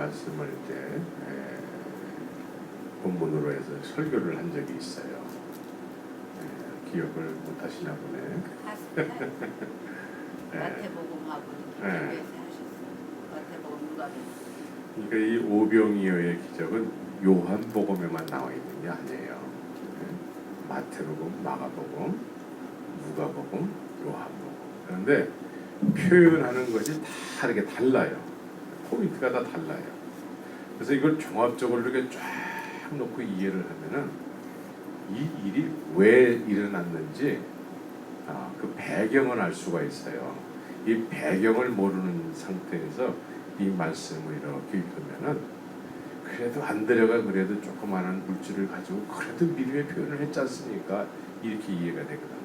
말씀을 이제 본문으로 해서 설교를 한 적이 있어요. 기억을 못 하시나 보네. 마태복음하고 기록에서 하셨어요. 마태복음 누가복음. 그러니까 이 오병이어의 기적은 요한복음에만 나와 있는 게 아니에요. 마태복음, 마가복음, 누가복음, 요한복음. 그런데 표현하는 것이 다 이렇게 달라요. 포인트가 다 달라요. 그래서 이걸 종합적으로 이렇게 쫙 놓고 이해를 하면은 이 일이 왜 일어났는지 그 배경을 알 수가 있어요. 이 배경을 모르는 상태에서 이 말씀을 이렇게 읽으면은 그래도 안 들어가 그래도 조그마한 물질을 가지고 그래도 미리의 표현을 했지 않습니까? 이렇게 이해가 되거든요.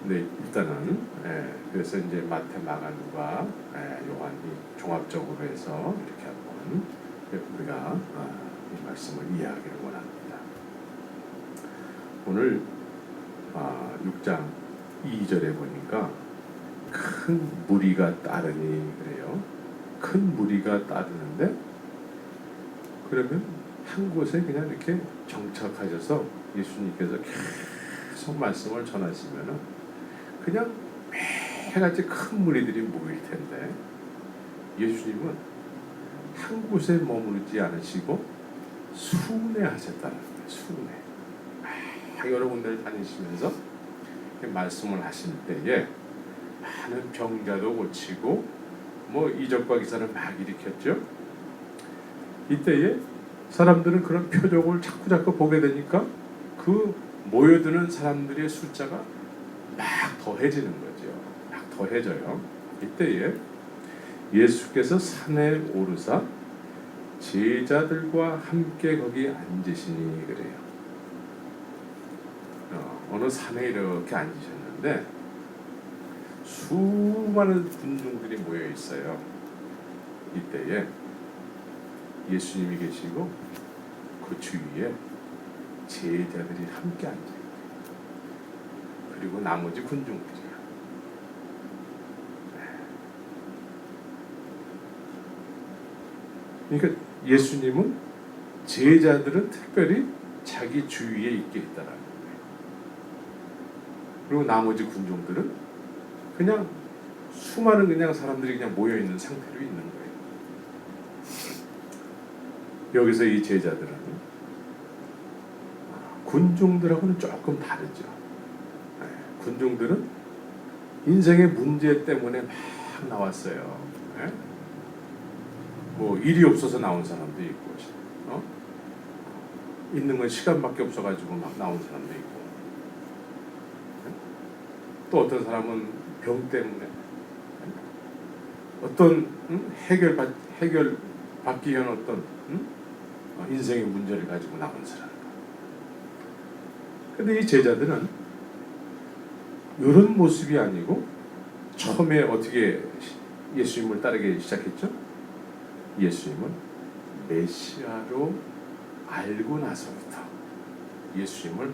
네, 일단은 그래서 이제 마태, 마가, 누가, 요한이 종합적으로 해서 이렇게 한번 우리가 이 말씀을 이해하기를 원합니다. 오늘 6장 2절에 보니까 큰 무리가 따르니 그래요. 큰 무리가 따르는데 그러면 한 곳에 그냥 이렇게 정착하셔서 예수님께서 계속 말씀을 전하시면은 그냥 매일같이 큰 무리들이 모일 텐데 예수님은 한 곳에 머무르지 않으시고 순회하셨다는 거예요. 순회. 여러 군데를 다니시면서 말씀을 하실 때에 많은 병자도 고치고 뭐 이적과 기사를 막 일으켰죠. 이때에 사람들은 그런 표적을 자꾸 보게 되니까 그 모여드는 사람들의 숫자가 막 더해지는 거죠. 막 더해져요. 이때에 예수께서 산에 오르사 제자들과 함께 거기 앉으시니 그래요. 어느 산에 이렇게 앉으셨는데 수많은 군중들이 모여 있어요. 이때에 예수님이 계시고 그 주위에 제자들이 함께 앉아요. 그리고 나머지 군중들이요. 그러니까 예수님은 제자들은 특별히 자기 주위에 있게 했다라는 거예요. 그리고 나머지 군중들은 그냥 수많은 그냥 사람들이 그냥 모여 있는 상태로 있는 거예요. 여기서 이 제자들은 군중들하고는 조금 다르죠. 군중들은 인생의 문제 때문에 막 나왔어요. 뭐 일이 없어서 나온 사람도 있고, 있는 건 시간밖에 없어가지고 막 나온 사람도 있고, 또 어떤 사람은 병 때문에 어떤 해결받기 위한 어떤 인생의 문제를 가지고 나온 사람. 근데 이 제자들은 이런 모습이 아니고 처음에 어떻게 예수님을 따르기 시작했죠? 예수님은 메시아로 알고 나서부터 예수님을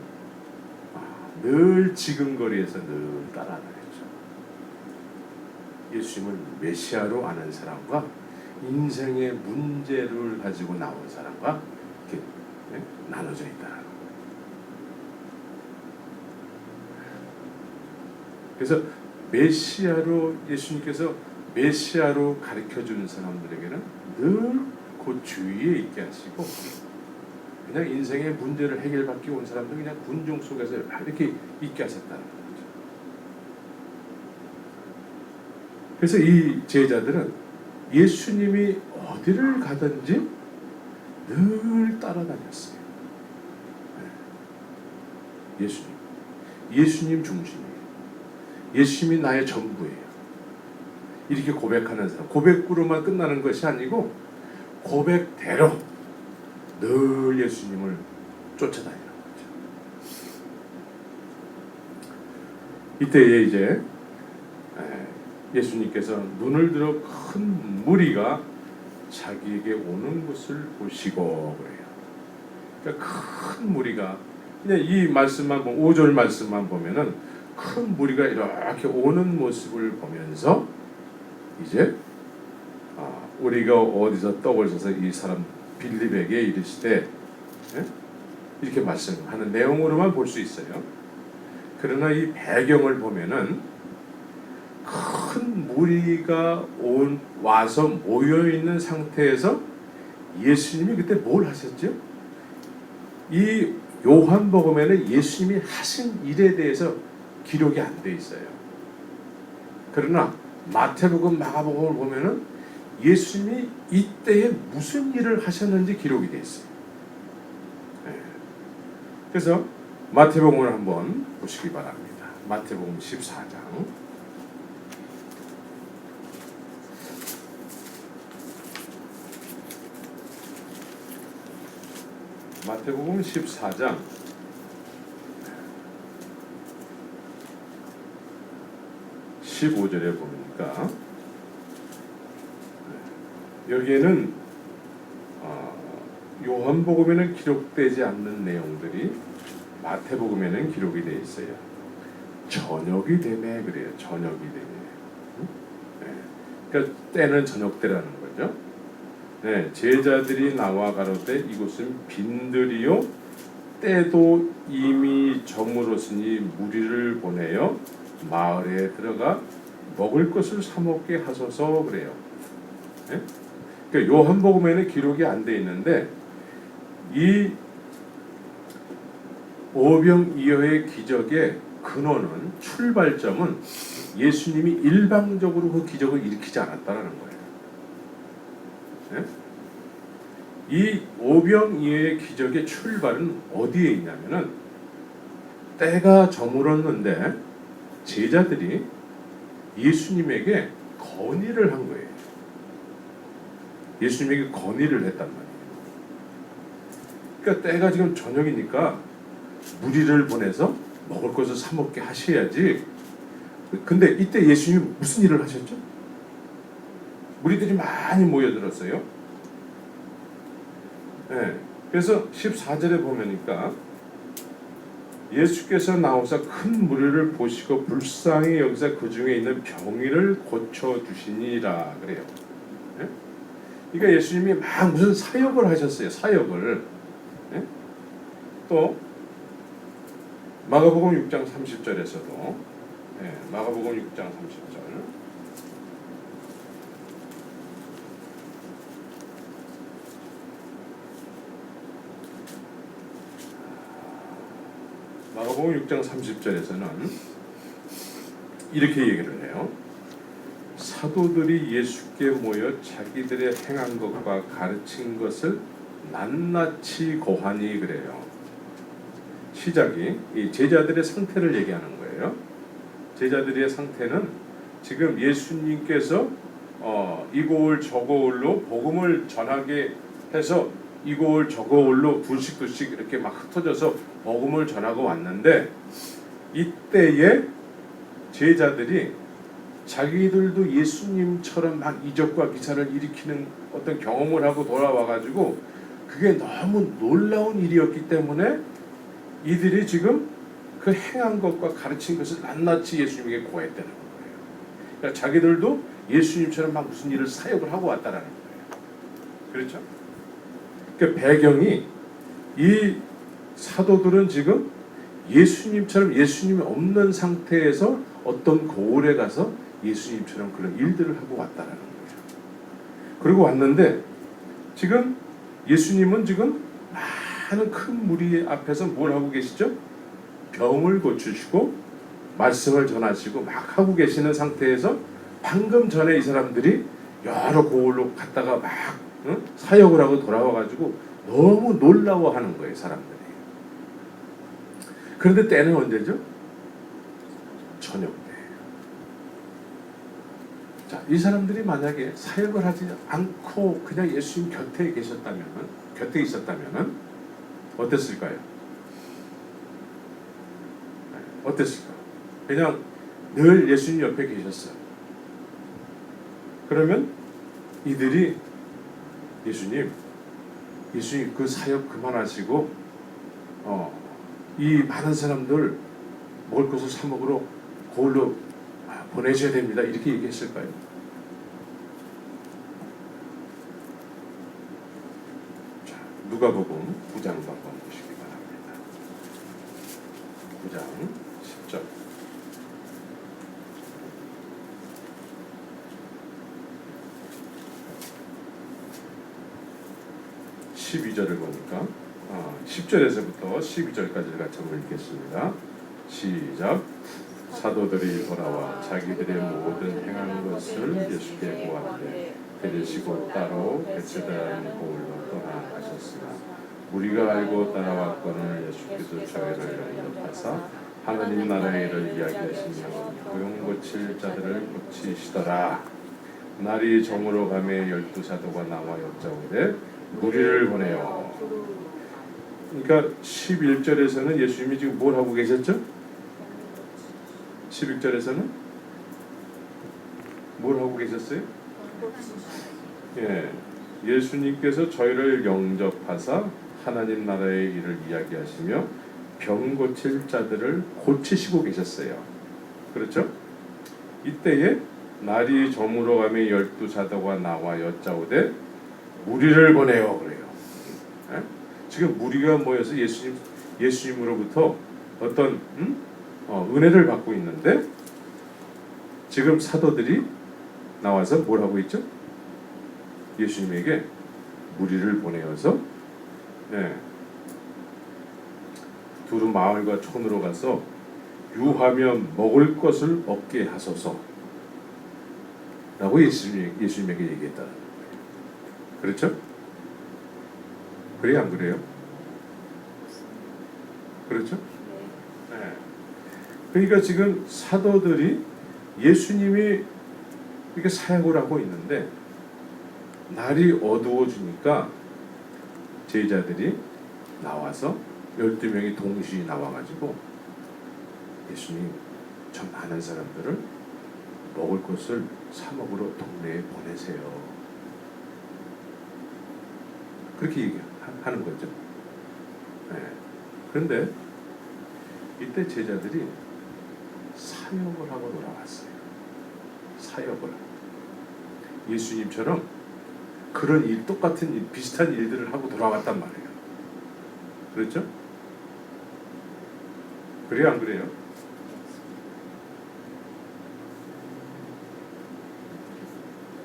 늘 지근거리에서 늘 따라다녔죠. 예수님을 메시아로 아는 사람과 인생의 문제를 가지고 나온 사람과 이렇게 나눠져 있다. 그래서 메시아로 예수님께서 메시아로 가르쳐주는 사람들에게는 늘 그 주위에 있게 하시고 그냥 인생의 문제를 해결받기 온 사람들 그냥 군중 속에서 이렇게 있게 하셨다는 거죠. 그래서 이 제자들은 예수님이 어디를 가든지 늘 따라다녔어요. 예수님 중심이에요. 예수님이 나의 전부예요. 이렇게 고백하는 사람, 고백으로만 끝나는 것이 아니고 고백대로 늘 예수님을 쫓아다니는 거죠. 이때에 이제 예수님께서 눈을 들어 큰 무리가 자기에게 오는 것을 보시고 그래요. 그러니까 큰 무리가 그냥 이 말씀만 보면 5절 말씀만 보면은 큰 무리가 이렇게 오는 모습을 보면서 이제 우리가 어디서 떡을 사서 이 사람 빌립에게 이르시되, 예? 이렇게 말씀하는 내용으로만 볼 수 있어요. 그러나 이 배경을 보면은 큰 무리가 와서 모여 있는 상태에서 예수님이 그때 뭘 하셨죠? 이 요한복음에는 예수님이 하신 일에 대해서 기록이 안 돼 있어요. 그러나 마태복음, 마가복음을 보면은 예수님이 이때에 무슨 일을 하셨는지 기록이 돼 있어요. 그래서 마태복음을 한번 보시기 바랍니다. 마태복음 14장. 마태복음 14장 15절에 보니까 여기에는 요한복음에는 기록되지 않는 내용들이 마태복음에는 기록이 되어 있어요. 저녁이 되매 그래요. 저녁이 되매. 그러니까 때는 저녁 때라는 거죠. 네, 제자들이 나와 가로되 이곳은 빈들이요 때도 이미 저물었으니 무리를 보내어 마을에 들어가 먹을 것을 사 먹게 하소서 그래요. 네? 그러니까 요한복음에는 기록이 안 돼 있는데 이 오병이어의 기적의 근원은 출발점은 예수님이 일방적으로 그 기적을 일으키지 않았다는 거예요. 네? 이 오병이어의 기적의 출발은 어디에 있냐면은 때가 저물었는데 제자들이 예수님에게 건의를 한 거예요. 예수님에게 건의를 했단 말이에요. 그러니까 때가 지금 저녁이니까 무리를 보내서 먹을 것을 사 먹게 하셔야지. 근데 이때 예수님이 무슨 일을 하셨죠? 무리들이 많이 모여들었어요. 네. 그래서 14절에 보면니까 예수께서 나오사 큰 무리를 보시고 불쌍히 여기서 그 중에 있는 병이를 고쳐 주시니라 그래요. 네? 그러니까 예수님이 막 무슨 사역을 하셨어요. 사역을. 네? 또 마가복음 6장 30절에서도 마가복음 6장 30절 마가복음 6장 30절에서는 이렇게 얘기를 해요. 사도들이 예수께 모여 자기들의 행한 것과 가르친 것을 낱낱이 고하니 그래요. 시작이 이 제자들의 상태를 얘기하는 거예요. 제자들의 상태는 지금 예수님께서 이고을 저고을로 복음을 전하게 해서 이고을 저고을로 둘씩 이렇게 막 흩어져서 복음을 전하고 왔는데 이때에 제자들이 자기들도 예수님처럼 막 이적과 기사를 일으키는 어떤 경험을 하고 돌아와가지고 그게 너무 놀라운 일이었기 때문에 이들이 지금 그 행한 것과 가르친 것을 낱낱이 예수님에게 고했다는 거예요. 그러니까 자기들도 예수님처럼 막 무슨 일을 사역을 하고 왔다라는 거예요. 그렇죠? 그 배경이 이 사도들은 지금 예수님처럼 예수님이 없는 상태에서 어떤 고을에 가서 예수님처럼 그런 일들을 하고 왔다라는 거예요. 그리고 왔는데 지금 예수님은 지금 많은 큰 무리 앞에서 뭘 하고 계시죠? 병을 고치시고 말씀을 전하시고 막 하고 계시는 상태에서 방금 전에 이 사람들이 여러 고을로 갔다가 막 사역을 하고 돌아와가지고 너무 놀라워하는 거예요, 사람들이. 그런데 때는 언제죠? 저녁 때. 자, 이 사람들이 만약에 사역을 하지 않고 그냥 예수님 곁에 있었다면 어땠을까요? 어땠을까? 그냥 늘 예수님 옆에 계셨어요. 그러면 이들이 예수님 그 사역 그만하시고 이 많은 사람들 먹을 것을 사 먹으러 고을로 보내셔야 됩니다. 이렇게 얘기했을까요? 누가복음 9장 한번 보시기 바랍니다. 9장 10절. 12절을 보니까 10절에서부터 12절까지를 같이 한번 읽겠습니다. 시작. 사도들이 돌아와 자기들의 모든 행한 것을 예수께 보았는데 데리시고 따로 베세다라는 고을로 떠나가셨으나 무리가 알고 따라왔거늘 예수께서 저희를 영접하사 하나님 나라의 일을 이야기하시며 고용 고칠 자들을 고치시더라. 날이 저물어 가매 12사도가 나와 여짜오되 무리를 보내요. 그러니까 11절에서는 예수님이 지금 뭘 하고 계셨죠? 11절에서는 뭘 하고 계셨어요? 예, 예수님께서 저희를 영접하사 하나님 나라의 일을 이야기하시며 병 고칠 자들을 고치시고 계셨어요. 그렇죠? 이때에 날이 저물어가며 12사도가 나와 여짜오되 무리를 보내요. 그래요. 예? 지금 무리가 모여서 예수님으로부터 어떤 은혜를 받고 있는데 지금 사도들이 나와서 뭘 하고 있죠? 예수님에게 무리를 보내어서 두루 마을과 촌으로 가서 유하며 먹을 것을 얻게 하소서 라고 예수님에게 얘기했다는 거예요. 그렇죠? 그래요, 안 그래요? 그렇죠? 네. 그러니까 지금 사도들이 예수님이 이렇게 사역을 하고 있는데 날이 어두워지니까 제자들이 나와서 12명이 동시에 나와가지고 예수님, 저 많은 사람들을 먹을 것을 사 먹으러 동네에 보내세요. 그렇게 얘기하는 거죠. 네. 그런데 이때 제자들이 사역을 하고 돌아왔어요. 사역을. 예수님처럼 그런 일, 똑같은 일, 비슷한 일들을 하고 돌아왔단 말이에요. 그렇죠? 그래요, 안 그래요?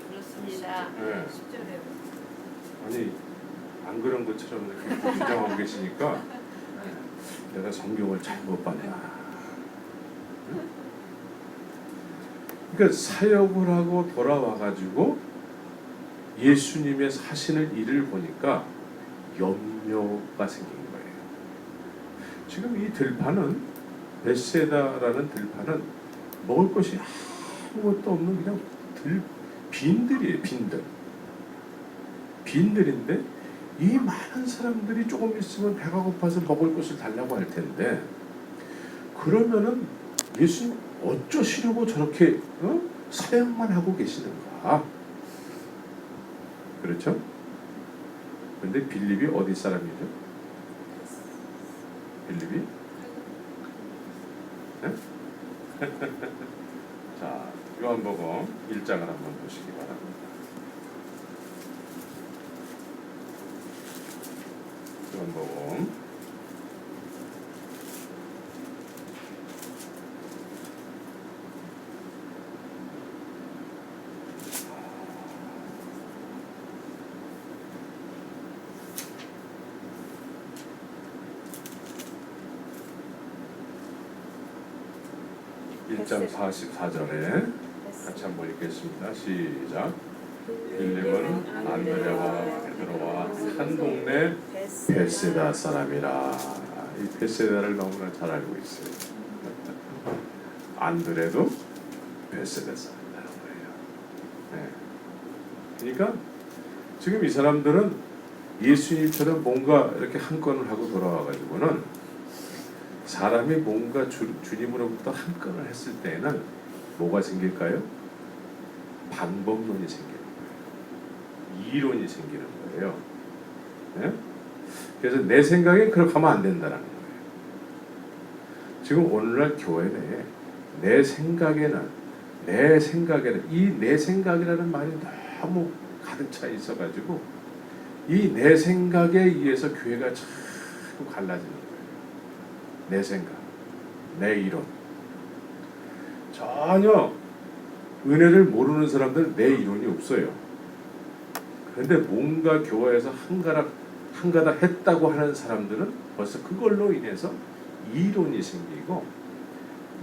그렇습니다. 네. 10절에 아니, 안 그런 것처럼 이렇게 주장하고 계시니까 내가 성경을 잘못 봤나. 그러니까 사역을 하고 돌아와가지고 예수님의 하시는 일을 보니까 염려가 생긴 거예요. 지금 이 들판은 베세다라는 들판은 먹을 것이 아무것도 없는 그냥 빈들이에요. 빈들인데 이 많은 사람들이 조금 있으면 배가 고파서 먹을 것을 달라고 할 텐데 그러면은 예수님 어쩌시려고 저렇게 사역만 하고 계시는가? 그렇죠? 근데 빌립이 어디 사람이죠? 빌립이? 네? 자, 요한복음 1장을 한번 보시기 바랍니다. 요한복음 1장 44절에 같이 한번 읽겠습니다. 시작. 빌립은 안드레와 베드로와 한 동네 베세다 사람이라. 이 베세다를 너무나 잘 알고 있어요. 안드레도 베세다 사람이라는 거예요. 네. 그러니까 지금 이 사람들은 예수님처럼 뭔가 이렇게 한 건을 하고 돌아와가지고는 사람이 뭔가 주님으로부터 한 건을 했을 때는 뭐가 생길까요? 방법론이 생기는 거예요. 이론이 생기는 거예요. 네? 그래서 내 생각엔 그렇게 하면 안 된다는 거예요. 지금 오늘날 교회 내에 내 생각에는 이 내 생각이라는 말이 너무 가득 차 있어가지고 이 내 생각에 의해서 교회가 자꾸 갈라지는 거예요. 내 생각, 내 이론. 전혀 은혜를 모르는 사람들은 내 이론이 없어요. 그런데 뭔가 교회에서 한가닥 했다고 하는 사람들은 벌써 그걸로 인해서 이론이 생기고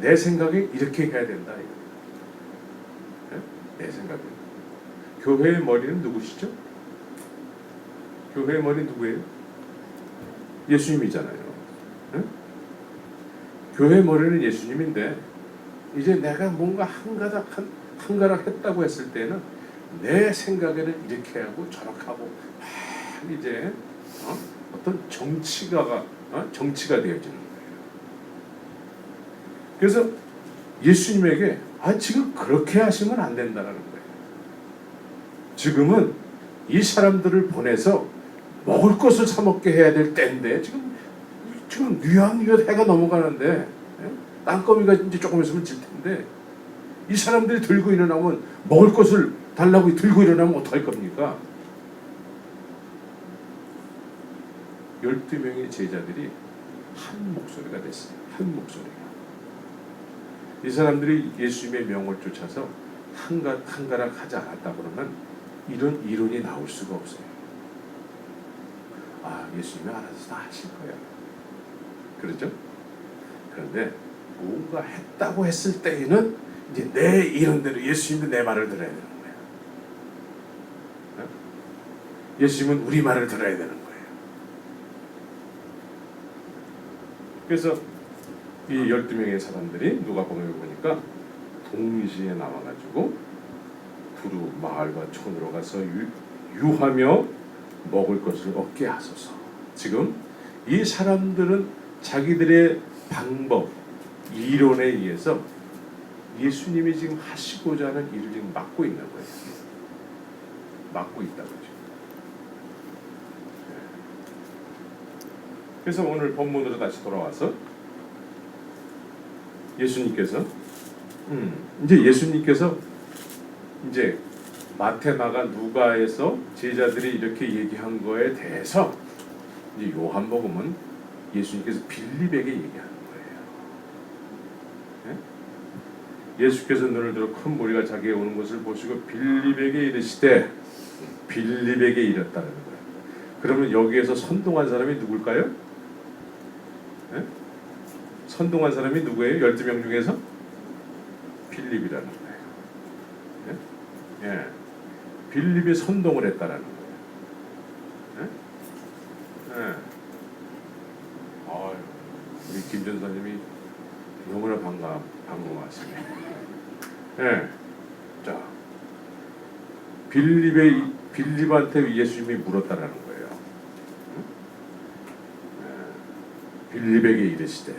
내 생각에 이렇게 해야 된다. 내 생각에. 교회의 머리는 누구시죠? 교회의 머리 누구예요? 예수님이잖아요. 교회의 머리는 예수님인데 이제 내가 뭔가 한가닥 했다고 했을 때는 내 생각에는 이렇게 하고 저렇게 하고 막 이제 어떤 정치가 되어지는 거예요. 그래서 예수님에게 지금 그렇게 하시면 안 된다는 거예요. 지금은 이 사람들을 보내서 먹을 것을 사 먹게 해야 될 때인데 지금 뉘엿뉘엿 해가 넘어가는데 땅거미가 이제 조금 있으면 질 텐데 이 사람들이 들고 일어나면 먹을 것을 달라고 들고 일어나면 어떡할 겁니까? 12명의 제자들이 한 목소리가 됐어요. 한 목소리가. 이 사람들이 예수님의 명을 쫓아서 한가락 하지 않았다 그러면 이런 이론이 나올 수가 없어요. 예수님이 알아서 다 하실 거야. 그렇죠? 그런데 뭔가 했다고 했을 때에는 이제 내 이론대로 예수님도 내 말을 들어야 되는 거예요. 예수님은 우리 말을 들어야 되는 거예요. 그래서 이 12명의 사람들이 누가복음에 보니까 동시에 나와가지고 두루 마을과 촌으로 가서 유하며 먹을 것을 얻게 하소서. 지금 이 사람들은 자기들의 방법, 이론에 의해서 예수님이 지금 하시고자 하는 일을 지금 막고 있는 거예요. 막고 있다고 지금. 그래서 오늘 본문으로 다시 돌아와서 예수님께서 이제 마태, 마가, 누가에서 제자들이 이렇게 얘기한 거에 대해서 이제 요한복음은 예수님께서 빌립에게 얘기하는 거예요. 예수께서 눈을 들어 큰 무리가 자기에 오는 것을 보시고 빌립에게 이르시되 빌립에게 이랬다는 거예요. 그러면 여기에서 선동한 사람이 누굴까요? 선동한 사람이 누구예요? 12명 중에서? 빌립이라는 거예요. 빌립이 선동을 했다라는 거예요. 우리 김 전사님이 너무나 반가워하시네. 자, 빌립한테 예수님이 물었다라는 거예요. 빌립에게 이르시되.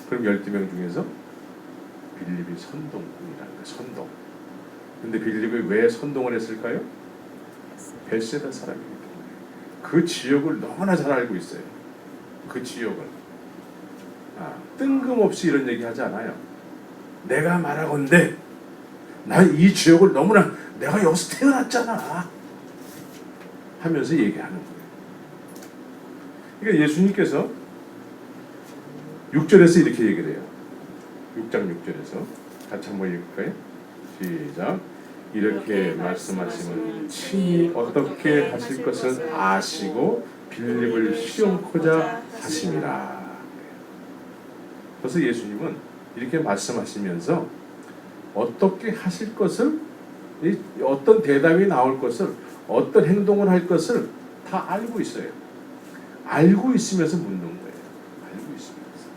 그럼 12명 중에서 빌립이 선동꾼이라는 거예요. 선동. 근데 빌립이 왜 선동을 했을까요? 벳세다 사람이기 때문에. 그 지역을 너무나 잘 알고 있어요. 그 지역을. 뜬금없이 이런 얘기 하지 않아요. 내가 말하건대 나 이 지역을 너무나 내가 여기서 태어났잖아 하면서 얘기하는 거예요. 그러니까 예수님께서 6절에서 이렇게 얘기를 해요. 6장 6절에서 같이 한번 읽을까요? 시작. 이렇게 말씀하시면 친히 어떻게 하실 것은 아시고 빌립을 시험코자 하심이라. 그래서 예수님은 이렇게 말씀하시면서 어떻게 하실 것을, 어떤 대답이 나올 것을, 어떤 행동을 할 것을 다 알고 있어요. 알고 있으면서 묻는 거예요. 알고 있으면서.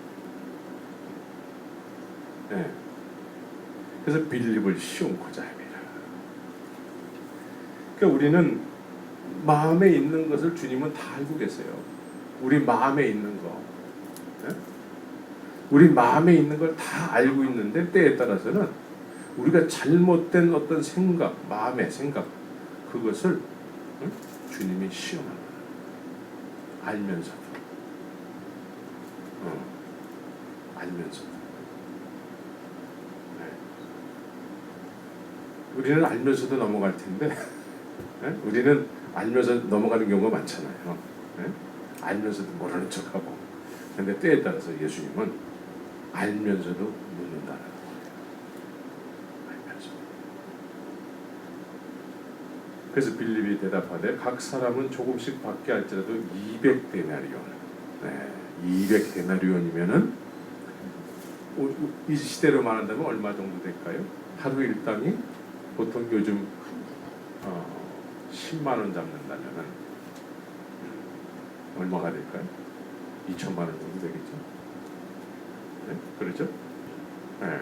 그래서 빌립을 시험코자 합니다. 그러니까 우리는 마음에 있는 것을 주님은 다 알고 계세요. 우리 마음에 있는 거. 우리 마음에 있는 걸 다 알고 있는데 때에 따라서는 우리가 잘못된 어떤 생각, 마음의 생각, 그것을 주님이 시험하는 거예요. 알면서도. 알면서도. 우리는 알면서도 넘어갈 텐데 예? 우리는 알면서 넘어가는 경우가 많잖아요. 예? 알면서도 모르는 척하고. 근데 때에 따라서 예수님은 알면서도 묻는다는 거예요. 알면서. 그래서 빌립이 대답하되 각 사람은 조금씩 받게 할지라도 200데나리온. 네, 200데나리온이면은 이 시대로 말한다면 얼마 정도 될까요? 하루 일당이 보통 요즘 10만 원 잡는다면은 얼마가 될까요? 2천만 원 정도 되겠죠? 네? 그렇죠? 네.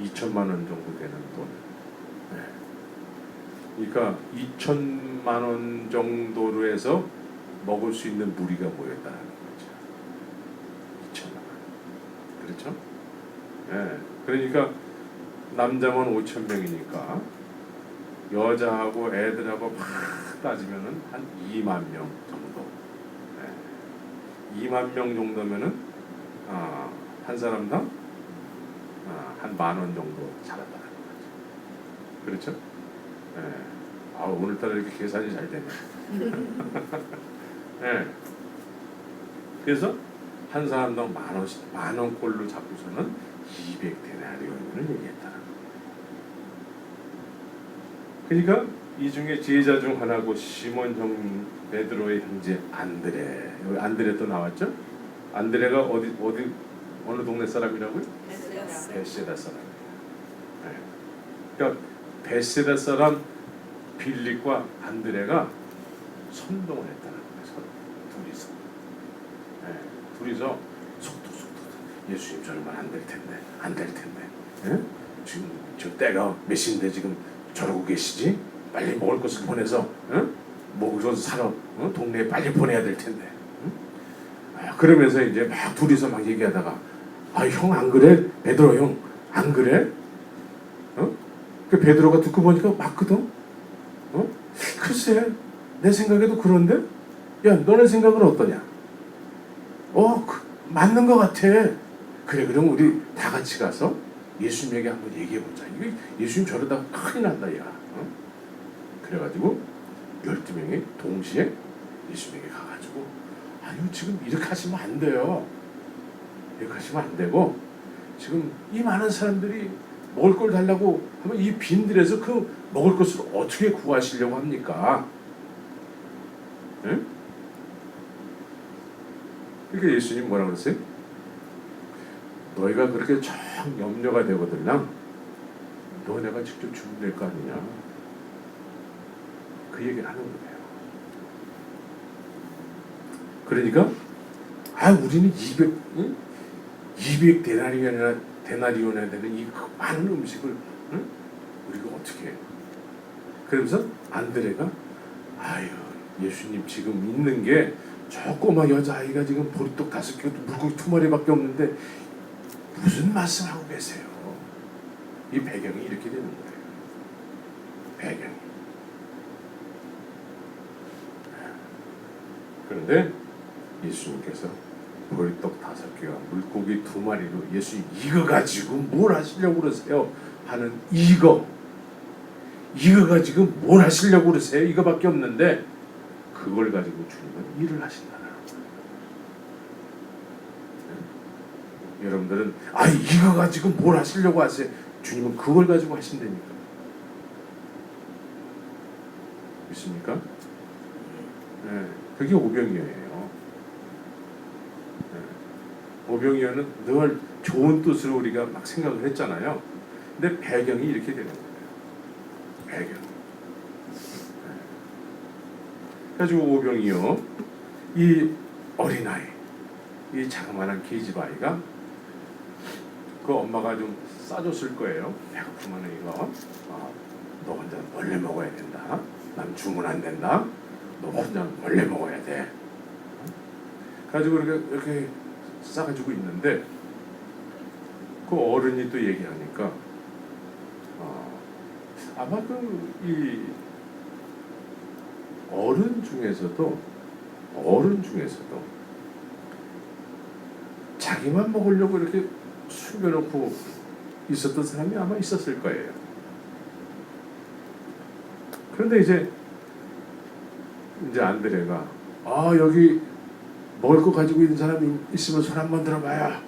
2천만 원 정도 되는 돈. 네. 그러니까 2천만 원 정도로 해서 먹을 수 있는 무리가 모였다는 거죠. 2천만 원. 그렇죠? 네. 그러니까 남자만 5천 명이니까 여자하고 애들하고 막 따지면은 한 2만 명 정도. 네. 2만 명 정도면은 한 사람당 한 10,000원 정도 잡았다는 거죠. 그렇죠? 네. 오늘따라 이렇게 계산이 잘 되네. 네. 그래서 한 사람당 10,000원씩 10,000꼴로 잡고서는 200데나리온을 얘기했다는 거예요. 그러니까 이 중에 제자 중 하나고 시몬 형 베드로의 형제 안드레. 여기 안드레 또 나왔죠? 안드레가 어느 동네 사람이라고요? 베세다 사람이에요. 네. 그러니까 베세다 사람 빌립과 안드레가 선동을 했다는 거예요. 둘이서. 네. 둘이서 속도 예수님 저러면 안 될 텐데, 안 될 텐데. 네? 지금 저 때가 몇 시인데 지금 저러고 계시지? 빨리 먹을 것을 보내서 먹어서 사러 동네에 빨리 보내야 될 텐데. 그러면서 이제 막 둘이서 막 얘기하다가 형 안 그래? 베드로 형 안 그래? 그 베드로가 듣고 보니까 맞거든. 글쎄 내 생각에도 그런데 야 너네 생각은 어떠냐? 맞는 것 같아. 그래 그럼 우리 다 같이 가서 예수님에게 한번 얘기해보자. 이거 예수님 저러다가 큰일 난다 야. 그래가지고 12명이 동시에 예수님에게 가가지고 지금 이렇게 하시면 안 돼요. 이렇게 하시면 안 되고 지금 이 많은 사람들이 먹을 걸 달라고 하면 이 빈들에서 그 먹을 것을 어떻게 구하시려고 합니까? 응? 그러니까 예수님 뭐라 그러세요? 너희가 그렇게 정 염려가 되거든요. 너네가 직접 주면 될 거 아니냐. 그 얘기를 하는 거예요. 그러니까 우리는 200 데나리온에 되는 이 많은 음식을 우리가 어떻게 해? 그러면서 안드레가 예수님 지금 있는 게 저 꼬마 여자아이가 지금 보리떡 5개 물고기 2마리밖에 없는데 무슨 말씀하고 계세요? 이 배경이 이렇게 되는 거예요. 배경이. 그런데 예수님께서 보리떡 5개와 물고기 2마리로 예수님 이거 가지고 뭘 하시려고 그러세요? 하는 이거 가지고 뭘 하시려고 그러세요? 이거밖에 없는데 그걸 가지고 주님은 일을 하신다는 거예요. 네? 여러분들은 이거 가지고 뭘 하시려고 하세요? 주님은 그걸 가지고 하신다니까. 믿습니까? 네, 그게 오병이어예요. 네. 오병이어는 늘 좋은 뜻으로 우리가 막 생각을 했잖아요. 근데 배경이 이렇게 되는 거예요. 배경. 그래가지고 오병이어 이 어린아이 이 자그마한 계집아이가 그 엄마가 좀 싸줬을 거예요. 배고프면 이거 너 혼자 몰래 먹어야 된다. 난 주문 안 된다. 너 혼자 몰래 먹어야 돼. 가지고 이렇게 싸가지고 있는데 그 어른이 또 얘기하니까 아마 이 어른 중에서도 자기만 먹으려고 이렇게 숨겨놓고 있었던 사람이 아마 있었을 거예요. 그런데 이제 안드레가 여기 먹을 거 가지고 있는 사람이 있으면 손 한번 들어봐요.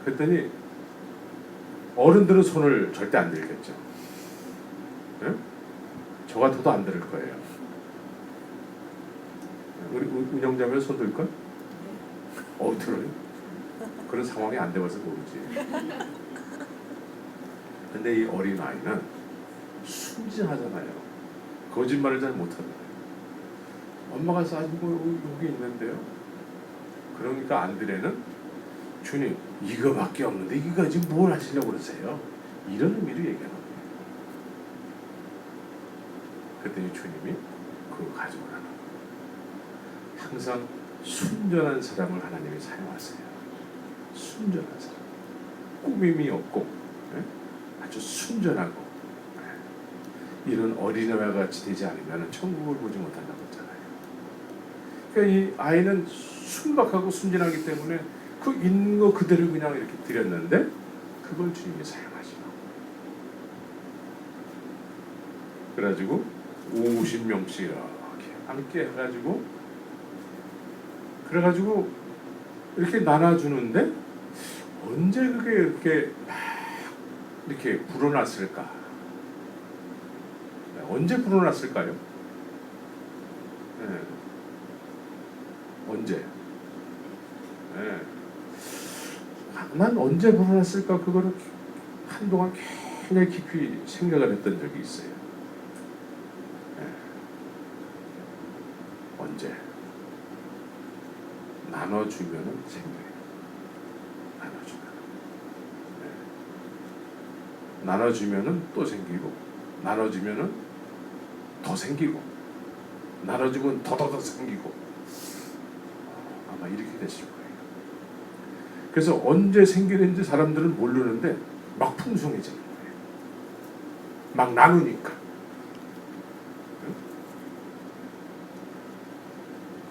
그랬더니 어른들은 손을 절대 안 들겠죠. 네? 저 같아도 안 들을 거예요. 우리 운영자면 손 들걸? 들어요. 그런 상황이 안 돼봐서 모르지. 근데 이 어린아이는 순진하잖아요. 거짓말을 잘 못하잖아요. 엄마가 싸준 거 여기 있는데요. 그러니까 안드레는 주님 이거밖에 없는데 이거 지금 뭘 하시려고 그러세요? 이런 의미로 얘기하는 거예요. 그랬더니 주님이 그거 가져오라는 거예요. 항상 순전한 사람을 하나님이 사용하세요. 순전한 사람. 꾸밈이 없고 아주 순전하고 이런 어린아이와 같이 되지 않으면 천국을 보지 못한다고 했잖아요. 그러니까 이 아이는 순박하고 순진하기 때문에 그 있는 거 그대로 그냥 이렇게 드렸는데 그걸 주님이 사용하시고 그래가지고 50명씩 이렇게 함께 해가지고 그래가지고 이렇게 나눠주는데 언제 그게 이렇게 막 이렇게 불어났을까? 언제 불어났을까요? 네. 언제? 네. 난 언제 불어났을까? 그거를 한동안 굉장히 깊이 생각을 했던 적이 있어요. 네. 언제? 나눠주면은 생겨요. 나눠주면은 또 생기고, 나눠주면은 더 생기고, 나눠주면 더 생기고, 아마 이렇게 됐을 거예요. 그래서 언제 생기는지 사람들은 모르는데 막 풍성해지는 거예요. 막 나누니까.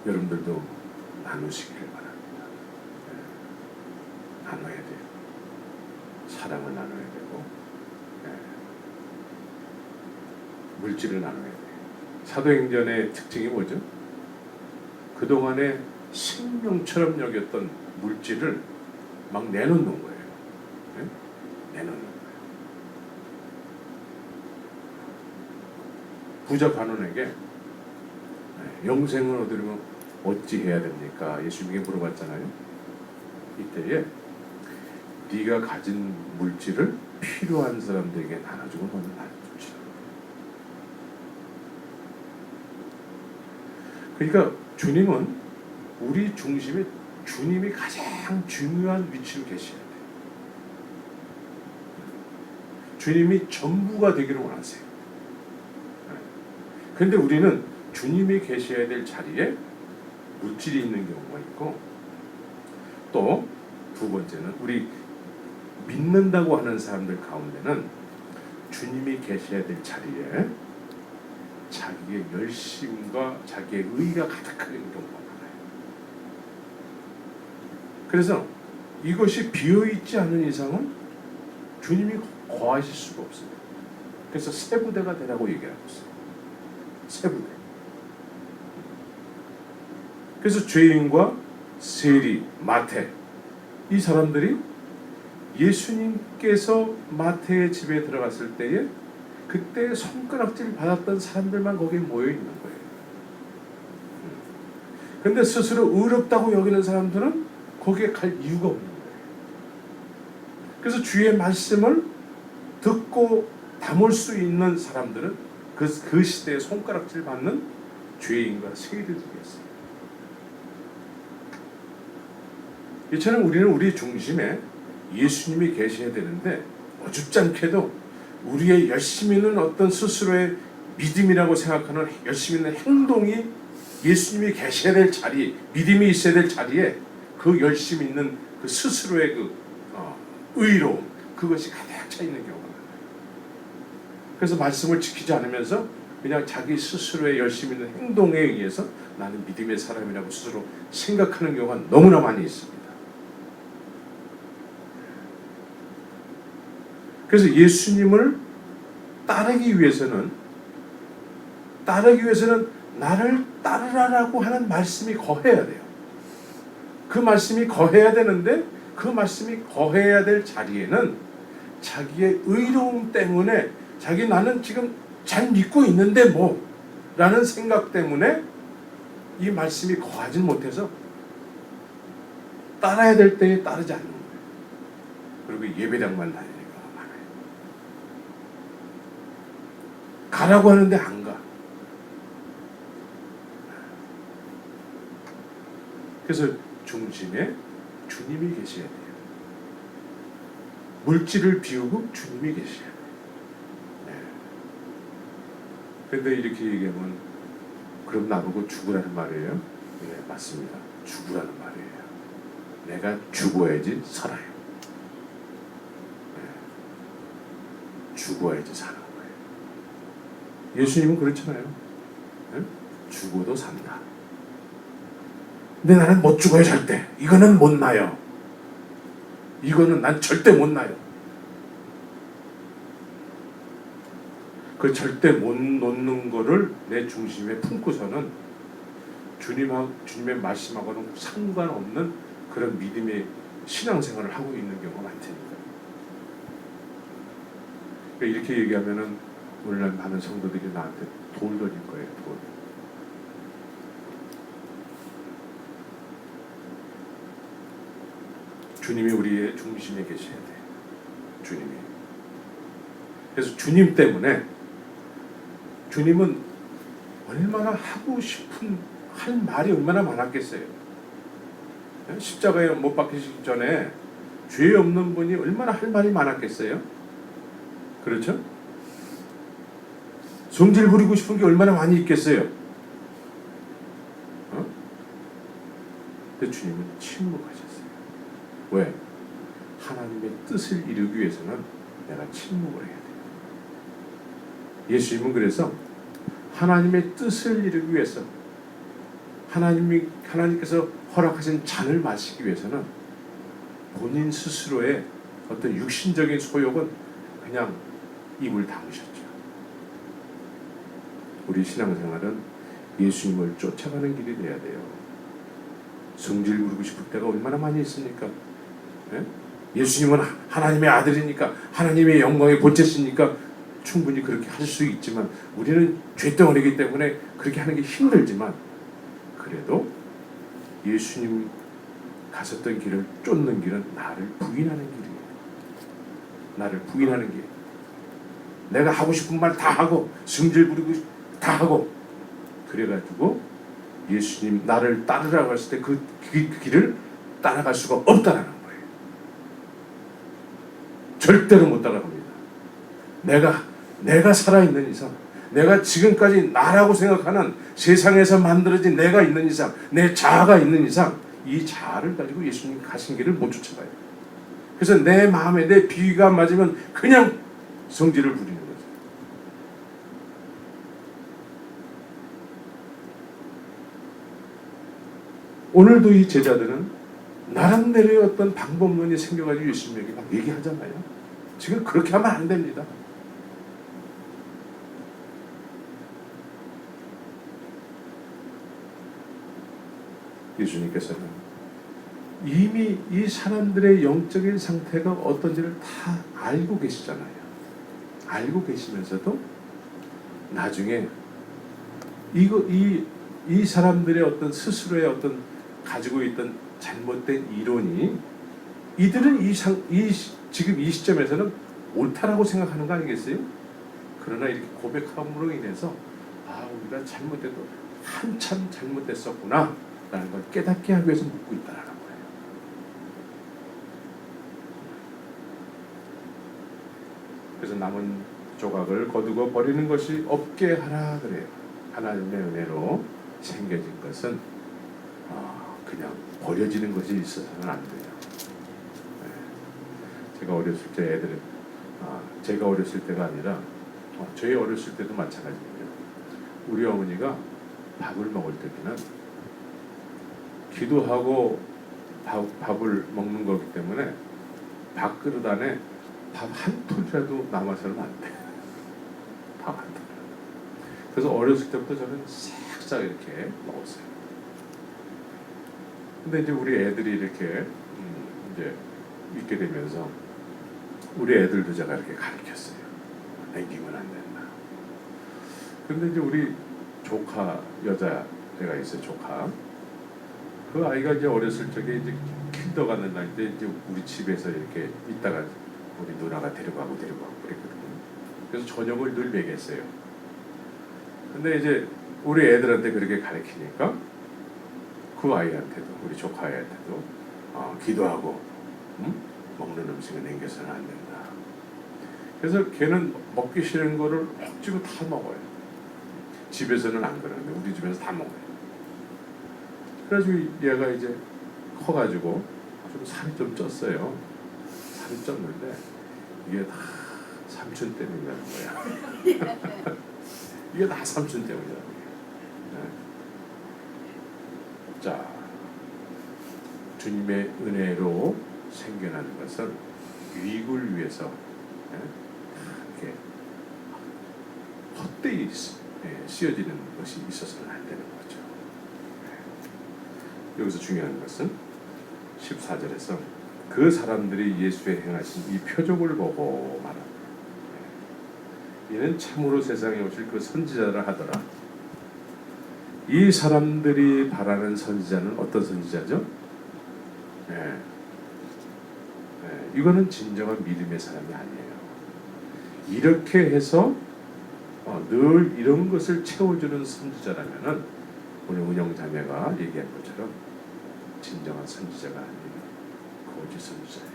여러분들도 나누시기를 바랍니다. 나눠야 돼요. 사랑을 나눠야 되고 물질을 나눠야 돼요. 사도행전의 특징이 뭐죠? 그동안에 생명처럼 여겼던 물질을 막 내놓는 거예요. 내놓는 거예요. 부자 관원에게 영생을 얻으려면 어찌 해야 됩니까? 예수님께 물어봤잖아요. 이때에 네가 가진 물질을 필요한 사람들에게 나눠주고 너는 나눠주지. 그러니까 주님은 우리 중심에 주님이 가장 중요한 위치로 계셔야 돼요. 주님이 전부가 되기를 원하세요. 그런데 우리는 주님이 계셔야 될 자리에 물질이 있는 경우가 있고 또 두 번째는 우리 믿는다고 하는 사람들 가운데는 주님이 계셔야 될 자리에 자기의 열심과 자기의 의가 가득한 경우가 많아요. 그래서 이것이 비어있지 않은 이상은 주님이 거하실 수가 없습니다. 그래서 세부대가 되라고 얘기하고 있어요. 세부대. 그래서 죄인과 세리, 마태 이 사람들이 예수님께서 마태의 집에 들어갔을 때에 그때 손가락질 받았던 사람들만 거기에 모여 있는 거예요. 그런데 스스로 의롭다고 여기는 사람들은 거기에 갈 이유가 없는 거예요. 그래서 주의 말씀을 듣고 담을 수 있는 사람들은 그 시대에 손가락질 받는 죄인과 세리들이었어요. 이처럼 우리는 우리 중심에 예수님이 계셔야 되는데 어줍지 않게도 우리의 열심히 있는 어떤 스스로의 믿음이라고 생각하는 열심히 있는 행동이 예수님이 계셔야 될 자리, 믿음이 있어야 될 자리에 그 열심히 있는 그 스스로의 그 의로움 그것이 가득 차 있는 경우가 많아요. 그래서 말씀을 지키지 않으면서 그냥 자기 스스로의 열심히 있는 행동에 의해서 나는 믿음의 사람이라고 스스로 생각하는 경우가 너무나 많이 있습니다. 그래서 예수님을 따르기 위해서는 따르기 위해서는 나를 따르라라고 하는 말씀이 거해야 돼요. 그 말씀이 거해야 되는데 그 말씀이 거해야 될 자리에는 자기의 의로움 때문에 자기 나는 지금 잘 믿고 있는데 뭐 라는 생각 때문에 이 말씀이 거하지 못해서 따라야 될 때에 따르지 않는 거예요. 그리고 예배당만 다니니까 많아요. 가라고 하는데 안 가. 그래서 중심에 주님이 계셔야 돼요. 물질을 비우고 주님이 계셔야 돼요. 그런데 이렇게 얘기하면 그럼 나보고 죽으라는 말이에요? 네, 맞습니다. 죽으라는 말이에요. 내가 죽어야지 살아요. 네. 죽어야지 사는 거예요. 예수님은 그렇잖아요. 네? 죽어도 산다. 근데 나는 못 죽어요 절대. 이거는 못 나요. 이거는 난 절대 못 나요. 그 절대 못 놓는 거를 내 중심에 품고서는 주님의 말씀하고는 상관없는 그런 믿음의 신앙생활을 하고 있는 경우가 많다니까. 그러니까 이렇게 얘기하면은 오늘날 많은 성도들이 나한테 돌 던질 거예요. 돌. 주님이 우리의 중심에 계셔야 돼. 주님이. 그래서 주님 때문에 주님은 얼마나 하고 싶은 할 말이 얼마나 많았겠어요. 십자가에 못 박히시기 전에 죄 없는 분이 얼마나 할 말이 많았겠어요. 그렇죠? 성질 부리고 싶은 게 얼마나 많이 있겠어요. 근데 주님은 침묵하셨어요. 왜? 하나님의 뜻을 이루기 위해서는 내가 침묵을 해야 돼요. 예수님은 그래서 하나님의 뜻을 이루기 위해서 하나님께서 허락하신 잔을 마시기 위해서는 본인 스스로의 어떤 육신적인 소욕은 그냥 입을 다무셨죠. 우리 신앙생활은 예수님을 쫓아가는 길이 돼야 돼요. 성질 부리고 싶을 때가 얼마나 많이 있습니까? 예? 예수님은 하나님의 아들이니까 하나님의 영광의 본체시니까 충분히 그렇게 할 수 있지만 우리는 죄덩어리이기 때문에 그렇게 하는 게 힘들지만 그래도 예수님 가셨던 길을 쫓는 길은 나를 부인하는 길이에요. 나를 부인하는 길. 내가 하고 싶은 말 다 하고 성질 부리고 다 하고 그래가지고 예수님 나를 따르라고 했을 때 그 길을 따라갈 수가 없다라는 거예요. 절대로 못 따라갑니다. 내가 살아있는 이상, 내가 지금까지 나라고 생각하는 세상에서 만들어진 내가 있는 이상, 내 자아가 있는 이상 이 자아를 가지고 예수님 가신 길을 못 쫓아가요. 그래서 내 마음에 내 비위가 맞으면 그냥 성질을 부리는 거죠. 오늘도 이 제자들은 나름대로의 어떤 방법론이 생겨가지고 예수님에게 막 얘기하잖아요. 지금 그렇게 하면 안 됩니다. 예수님께서는 이미 이 사람들의 영적인 상태가 어떤지를 다 알고 계시잖아요. 알고 계시면서도 나중에 이 사람들의 어떤 스스로의 어떤 가지고 있던 잘못된 이론이 이들은 지금 이 시점에서는 옳다라고 생각하는 거 아니겠어요? 그러나 이렇게 고백함으로 인해서 우리가 잘못돼도 한참 잘못됐었구나 라는 걸 깨닫게 하기 위해서 묻고 있다는 거예요. 그래서 남은 조각을 거두고 버리는 것이 없게 하라 그래요. 하나님의 은혜로 생겨진 것은 그냥 버려지는 것이 있어서는 안 돼요. 제가 어렸을 때 제가 어렸을 때가 아니라 저희 어렸을 때도 마찬가지예요. 우리 어머니가 밥을 먹을 때는 기도하고 밥을 먹는 거기 때문에 밥그릇 안에 밥 한 톨이라도 남아서는 안 돼. 밥 한 톨. 그래서 어렸을 때부터 저는 싹싹 이렇게 먹었어요. 근데 이제 우리 애들이 이렇게 이제 있게 되면서 우리 애들도 제가 이렇게 가르쳤어요. 남기면 안 된다. 근데 이제 우리 조카 여자 애가 있어요. 조카. 그 아이가 이제 어렸을 적에 이제 킨더 가는 날 때 이제 우리 집에서 이렇게 있다가 우리 누나가 데려가고 그랬거든요. 그래서 저녁을 늘 먹였어요. 근데 이제 우리 애들한테 그렇게 가르치니까 그 아이한테도 우리 조카 아이한테도 기도하고 먹는 음식은 남겨서는 안 된다. 그래서 걔는 먹기 싫은 거를 억지로 다 먹어요. 집에서는 안 그러는데 우리 집에서 다 먹어요. 그래가지고 얘가 이제 커가지고 좀 살이 좀 쪘어요. 살이 쪘는데 이게 다 삼촌 때문이라는 거야. 이게 다 삼촌 때문이라는 거야. 네. 자, 주님의 은혜로 생겨나는 것은 유익을 위해서 이렇게 헛되이 쓰여지는 것이 있어서는 안 되는 거죠. 여기서 중요한 것은 14절에서 그 사람들이 예수의 행하신 이 표적을 보고 말합니다. 이는 참으로 세상에 오실 그 선지자라 하더라. 이 사람들이 바라는 선지자는 어떤 선지자죠? 이거는 진정한 믿음의 사람이 아니에요. 이렇게 해서 늘 이런 것을 채워주는 선지자라면은 오늘 운영자매가 얘기한 것처럼 진정한 선지자가 아니에요. 거짓 선지자예요.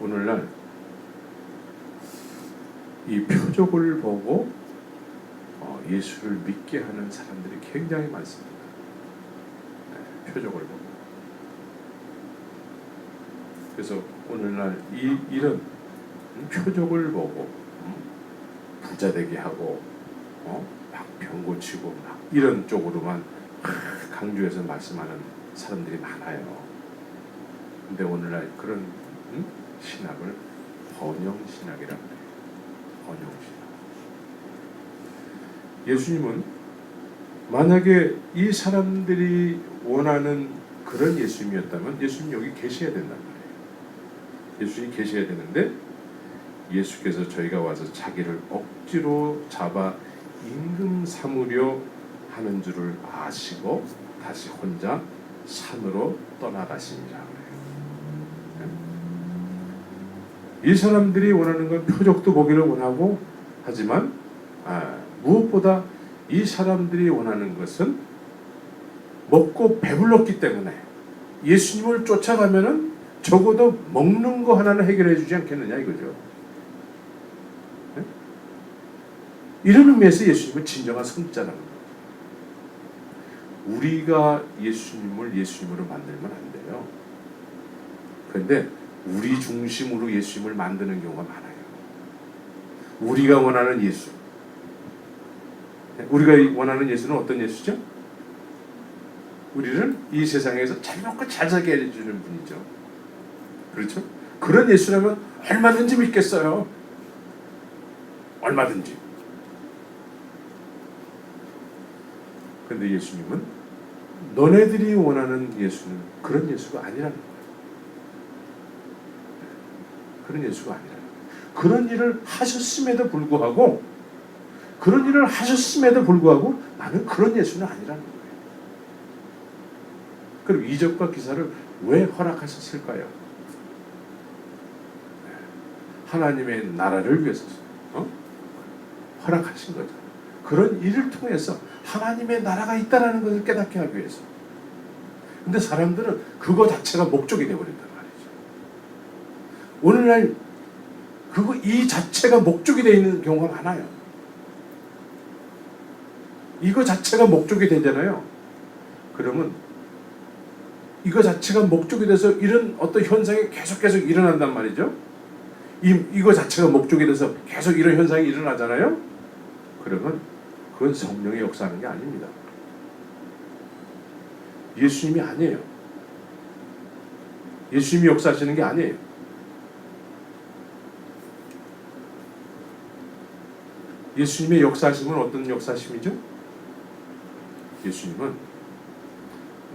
오늘날 이 표적을 보고 예수를 믿게 하는 사람들이 굉장히 많습니다. 표적을 보고. 그래서 오늘날 이런 표적을 보고 부자 되게 하고 막 병 고치고 막 이런 쪽으로만 강조해서 말씀하는 사람들이 많아요. 근데 오늘날 그런 신학을 번영신학이라고 해요. 번영신학. 예수님은 만약에 이 사람들이 원하는 그런 예수님이었다면 예수님 여기 계셔야 된단 말이에요. 예수님이 계셔야 되는데 예수께서 저희가 와서 자기를 억지로 잡아 임금 삼으려 하는 줄을 아시고 다시 혼자 산으로 떠나가시니라 그래요. 이 사람들이 원하는 건 표적도 보기를 원하고 하지만 무엇보다 이 사람들이 원하는 것은 먹고 배불렀기 때문에 예수님을 쫓아가면은 적어도 먹는 거 하나는 해결해 주지 않겠느냐 이거죠. 네? 이런 의미에서 예수님은 진정한 선지자라는 거예요. 우리가 예수님을 예수님으로 만들면 안 돼요. 그런데 우리 중심으로 예수님을 만드는 경우가 많아요. 우리가 원하는 예수. 우리가 원하는 예수는 어떤 예수죠? 우리를 이 세상에서 잘 먹고 잘 살게 해주는 분이죠. 그렇죠? 그런 예수라면 얼마든지 믿겠어요. 얼마든지. 그런데 예수님은 너네들이 원하는 예수는 그런 예수가 아니라는 거예요. 그런 예수가 아니라는 거예요. 그런 일을 하셨음에도 불구하고 나는 그런 예수는 아니라는 거예요. 그럼 이적과 기사를 왜 허락하셨을까요? 하나님의 나라를 위해서 허락하신 거죠. 그런 일을 통해서 하나님의 나라가 있다는 것을 깨닫게 하기 위해서. 근데 사람들은 그거 자체가 목적이 되어버린단 말이죠. 오늘날 이 자체가 목적이 되어 있는 경우가 많아요. 이거 자체가 목적이 되잖아요. 그러면 이거 자체가 목적이 돼서 이런 어떤 현상이 계속 일어난단 말이죠. 이거 자체가 목적이 돼서 계속 이런 현상이 일어나잖아요. 그러면 그건 성령의 역사하는 게 아닙니다. 예수님이 아니에요. 예수님이 역사하시는 게 아니에요. 예수님의 역사심은 어떤 역사심이죠? 예수님은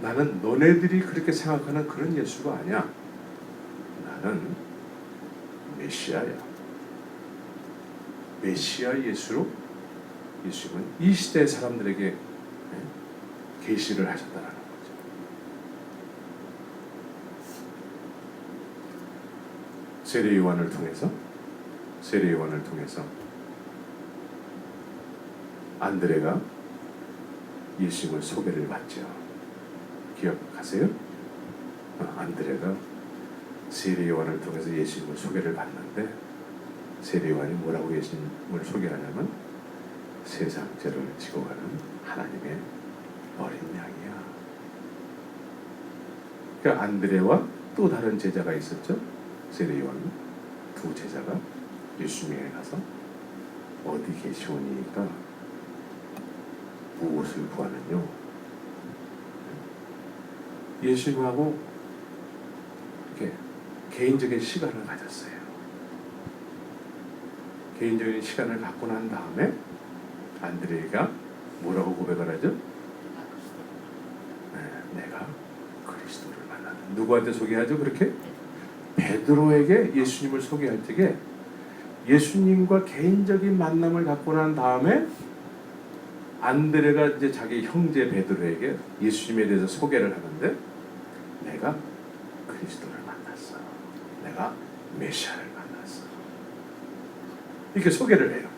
나는 너네들이 그렇게 생각하는 그런 예수가 아니야. 나는 메시아야. 메시아 예수로 예수님은 이 시대 사람들에게 계시를 하셨다라는 거죠. 세례 요한을 통해서 안드레가 예수님을 소개를 받죠. 기억하세요? 안드레가 세례 요한을 통해서 예수님을 소개를 받는데 세례 요한이 뭐라고 예수님을 소개하냐면 세상 죄를 지고 가는 하나님의 어린 양이야. 그러니까 안드레와 또 다른 제자가 있었죠. 세례 요한 두 제자가 예수님에게 가서 어디 계시오니까 무엇을 구하느뇨? 예수님하고 이렇게 개인적인 시간을 가졌어요. 개인적인 시간을 갖고 난 다음에 안드레가 뭐라고 고백을 하죠? 내가 그리스도를 만났다. 누구한테 소개하죠? 그렇게? 베드로에게 예수님을 소개할 적에 예수님과 개인적인 만남을 갖고 난 다음에 안드레가 이제 자기 형제 베드로에게 예수님에 대해서 소개를 하는데 내가 그리스도를 만났어. 내가 메시아를 만났어. 이렇게 소개를 해요.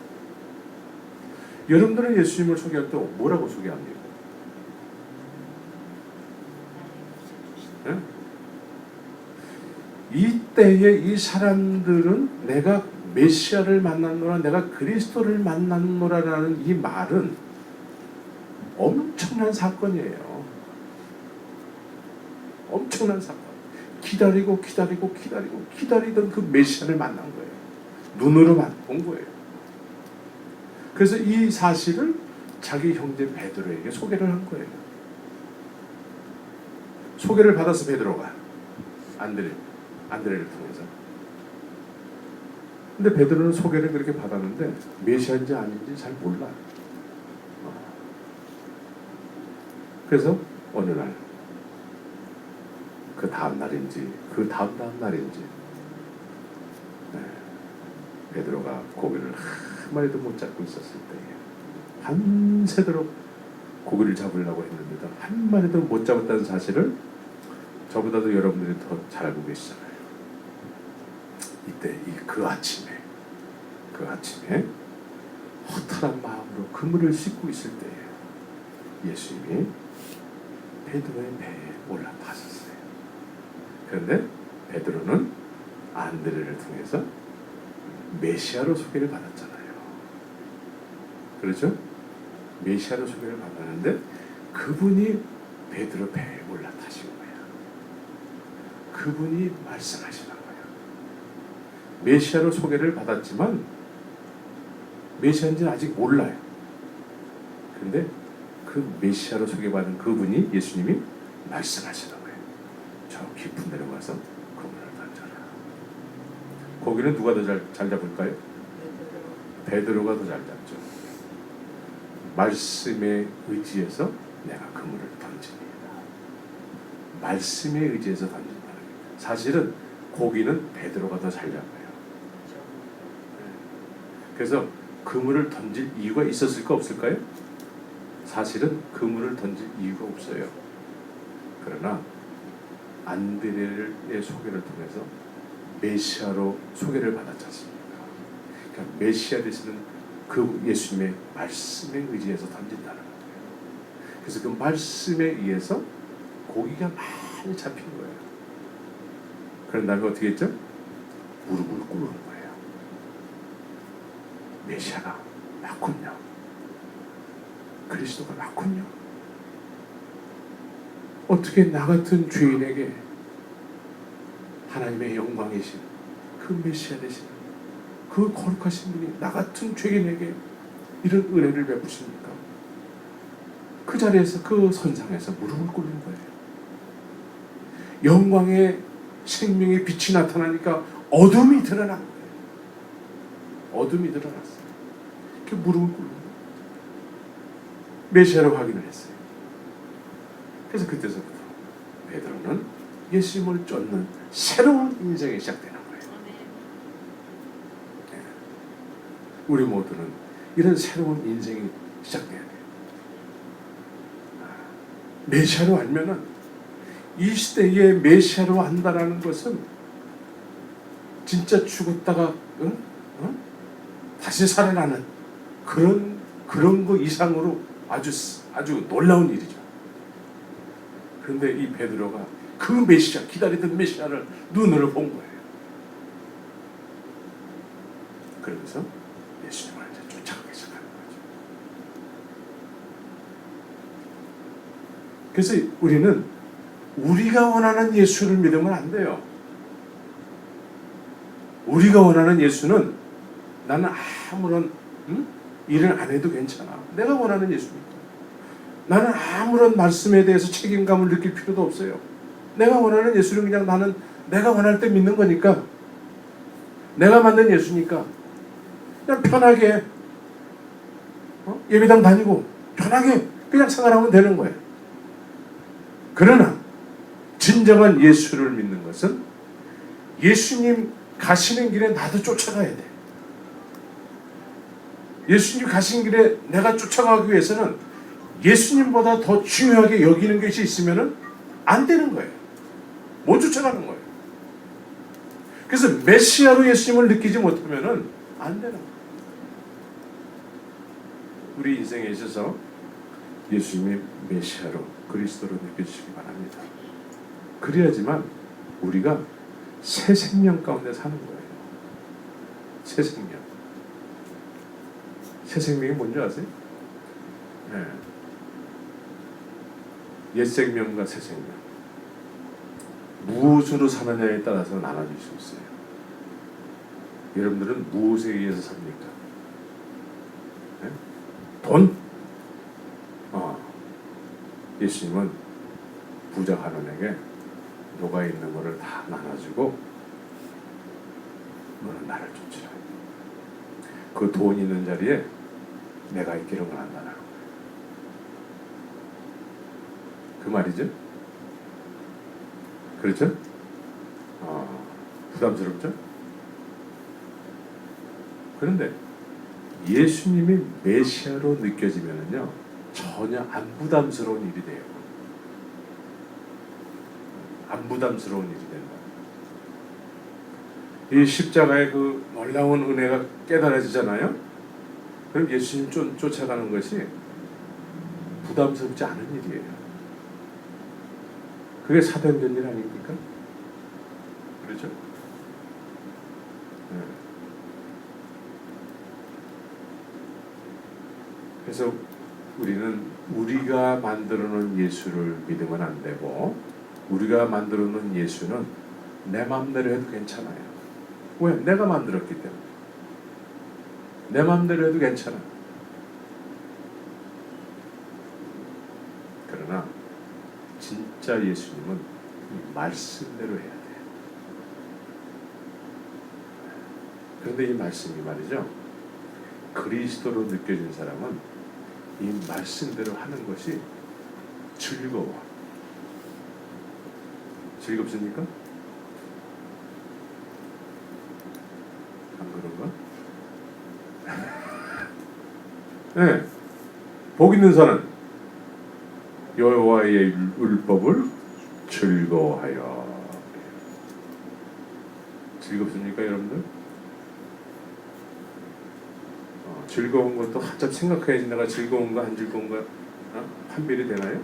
여러분들은 예수님을 소개할 때 뭐라고 소개합니까? 네? 이때에 이 사람들은 내가 메시아를 만났노라, 내가 그리스도를 만났노라라는 이 말은 엄청난 사건이에요. 엄청난 사건. 기다리던 그 메시아를 만난 거예요. 눈으로 본 거예요. 그래서 이 사실을 자기 형제 베드로에게 소개를 한 거예요. 소개를 받아서 베드로가 안드레를 통해서. 근데 베드로는 소개를 그렇게 받았는데 메시아인지 아닌지 잘 몰라. 그래서 어느 날, 그 다음 날인지 그 다음 날인지 베드로가 고기를 한 마리도 못 잡고 있었을 때에 밤새도록 고기를 잡으려고 했는데도 한 마리도 못 잡았다는 사실을 저보다도 여러분들이 더 잘 알고 계시잖아요. 이때 그 아침에 허탈한 마음으로 그물을 씻고 있을 때에 예수님이 베드로의 배에 올라타셨어요. 그런데 베드로는 안드레를 통해서 메시아로 소개를 받았잖아요. 그렇죠? 메시아로 소개를 받았는데 그분이 베드로 배에 올라타신 거예요. 그분이 말씀하시는 거예요. 메시아로 소개를 받았지만 메시아인지는 아직 몰라요. 그런데 그 메시아로 소개받은 그분이 예수님이 말씀하시는 거예요. 저 깊은 데로 가서 그물을 던져라. 거기는 누가 더 잘 잡을까요? 베드로가 더 잘 잡죠. 말씀에 의지해서 내가 그물을 던집니다. 말씀에 의지해서 던진다는 거예요. 사실은 고기는 베드로가 더 잘 잡아요. 그래서 그물을 던질 이유가 있었을까 없을까요? 사실은 그물을 던질 이유가 없어요. 그러나 안드레의 소개를 통해서 메시아로 소개를 받았지 않습니까? 그러니까 메시아 되시는 그 예수님의 말씀에 의지해서 던진다는 거예요. 그래서 그 말씀에 의해서 고기가 많이 잡힌 거예요. 그런 다음에 어떻게 했죠? 무릎을 꿇는 거예요. 메시아가 맞군요. 그리스도가 맞군요. 어떻게 나 같은 죄인에게 하나님의 영광이신 그 메시아 되시는 그 거룩하신 분이 나 같은 죄인에게 이런 은혜를 베푸십니까? 그 자리에서 그 선상에서 무릎을 꿇는 거예요. 영광의 생명의 빛이 나타나니까 어둠이 드러난 거예요. 어둠이 드러났어요. 이렇게 무릎을 꿇는 거예요. 메시아로 확인을 했어요. 그래서 그때서부터 베드로는 예수님을 쫓는 새로운 인생이 시작되는 거예요. 네. 우리 모두는 이런 새로운 인생이 시작돼야 돼요. 메시아로 알면은 이 시대에 메시아로 한다라는 것은 진짜 죽었다가 다시 살아나는 그런 거 이상으로 아주 놀라운 일이죠. 그런데 이 베드로가 그 메시아, 기다리던 메시아를 눈으로 본 거예요. 그러면서 예수님을 이제 쫓아가기 시작하는 거죠. 그래서 우리는 우리가 원하는 예수를 믿으면 안 돼요. 우리가 원하는 예수는 나는 아무런 일을 안 해도 괜찮아. 내가 원하는 예수니까. 나는 아무런 말씀에 대해서 책임감을 느낄 필요도 없어요. 내가 원하는 예수는 그냥 나는 내가 원할 때 믿는 거니까, 내가 만든 예수니까 그냥 편하게 예배당 다니고 편하게 그냥 생활하면 되는 거예요. 그러나 진정한 예수를 믿는 것은 예수님 가시는 길에 나도 쫓아가야 돼. 예수님 가신 길에 내가 쫓아가기 위해서는 예수님보다 더 중요하게 여기는 것이 있으면 안 되는 거예요. 못 쫓아가는 거예요. 그래서 메시아로 예수님을 느끼지 못하면 안 되는 거예요. 우리 인생에 있어서 예수님이 메시아로 그리스도로 느껴지시기 바랍니다. 그래야지만 우리가 새 생명 가운데 사는 거예요. 새 생명. 새 생명이 뭔지 아세요? 네. 옛 생명과 새 생명. 무엇으로 사느냐에 따라서 나눠질 수 있어요. 여러분들은 무엇에 의해서 삽니까? 네? 돈? 예수님은 부자 가난에게 녹아 있는 것을 다 나눠주고 너는 나를 쫓으라. 그 돈 있는 자리에 내가 있기를 원한다는 거예요. 그 말이죠? 그렇죠? 부담스럽죠? 그런데 예수님이 메시아로 느껴지면은요, 전혀 안 부담스러운 일이 돼요. 안 부담스러운 일이 된다. 이 십자가의 그 놀라운 은혜가 깨달아지잖아요. 그럼 예수님 쫓아가는 것이 부담스럽지 않은 일이에요. 그게 사도행전 일 아닙니까? 그렇죠? 네. 그래서 우리는 우리가 만들어놓은 예수를 믿으면 안 되고, 우리가 만들어놓은 예수는 내 마음대로 해도 괜찮아요. 왜? 내가 만들었기 때문에. 내 마음대로 해도 괜찮아. 그러나 진짜 예수님은 이 말씀대로 해야 돼. 그런데 이 말씀이 말이죠, 그리스도로 느껴진 사람은 이 말씀대로 하는 것이 즐거워. 즐겁습니까? 안 그런가? 네. 복 있는 자는 여호와의 율법을 즐거워하여. 즐겁습니까, 여러분들? 즐거운 것도 한참 생각해야지 내가 즐거운가 안 즐거운가 판별이 되나요?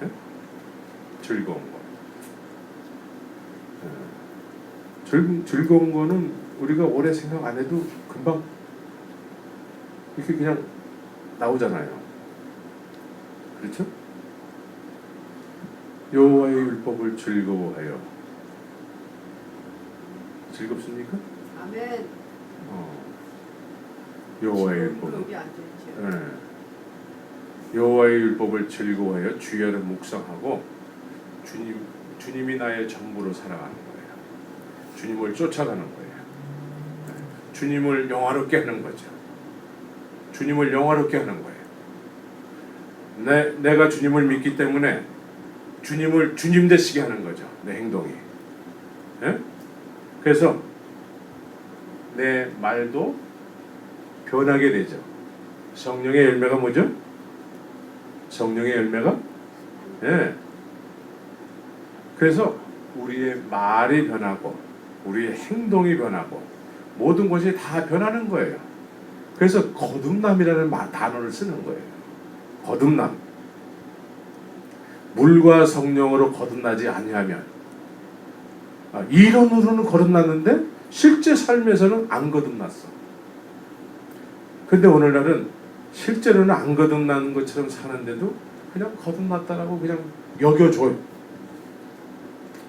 네? 즐거운 거. 즐거운 거는 우리가 오래 생각 안 해도 금방 이렇게 그냥 나오잖아요. 그렇죠? 여호와의 율법을 즐거워하여. 즐겁습니까? 아멘. 여호와의 율법. 네. 여호와의 율법을 즐거워하여 주야를 묵상하고 주님이 나의 전부로 살아가는 거예요. 주님을 쫓아가는 거예요. 주님을 영화롭게 하는 거죠. 주님을 영화롭게 하는 거예요. 내가 주님을 믿기 때문에 주님을 주님 되시게 하는 거죠. 내 행동이. 예? 그래서 내 말도 변하게 되죠. 성령의 열매가 뭐죠? 성령의 열매가? 예. 그래서 우리의 말이 변하고 우리의 행동이 변하고 모든 것이 다 변하는 거예요. 그래서 거듭남이라는 단어를 쓰는 거예요. 거듭남. 물과 성령으로 거듭나지 아니하면 이론으로는 거듭났는데 실제 삶에서는 안 거듭났어. 근데 오늘날은 실제로는 안 거듭나는 것처럼 사는데도 그냥 거듭났다라고 그냥 여겨줘요.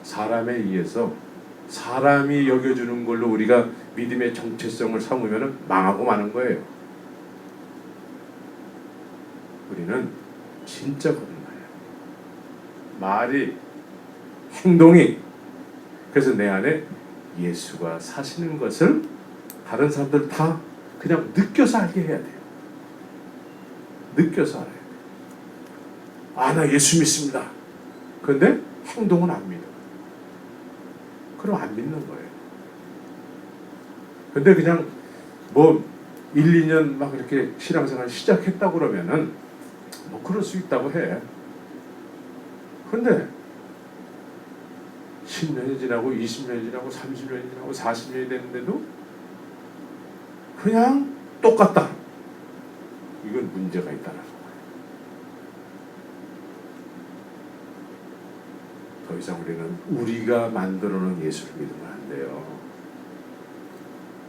사람에 의해서 사람이 여겨주는 걸로 우리가 믿음의 정체성을 삼으면 망하고 마는 거예요. 우리는 진짜 거듭나요. 말이, 행동이. 그래서 내 안에 예수가 사시는 것을 다른 사람들 다 그냥 느껴서 알게 해야 돼요. 느껴서 알아야 돼요. 나 예수 믿습니다. 그런데 행동은 안 믿어. 그럼 안 믿는 거예요. 근데 그냥 1, 2년 막 이렇게 신앙생활 시작했다고 그러면은 그럴 수 있다고 해. 근데 10년이 지나고 20년이 지나고 30년이 지나고 40년이 됐는데도 그냥 똑같다. 이건 문제가 있다는 거예요. 더 이상 우리는 우리가 만들어 놓은 예수를 믿으면 안 돼요.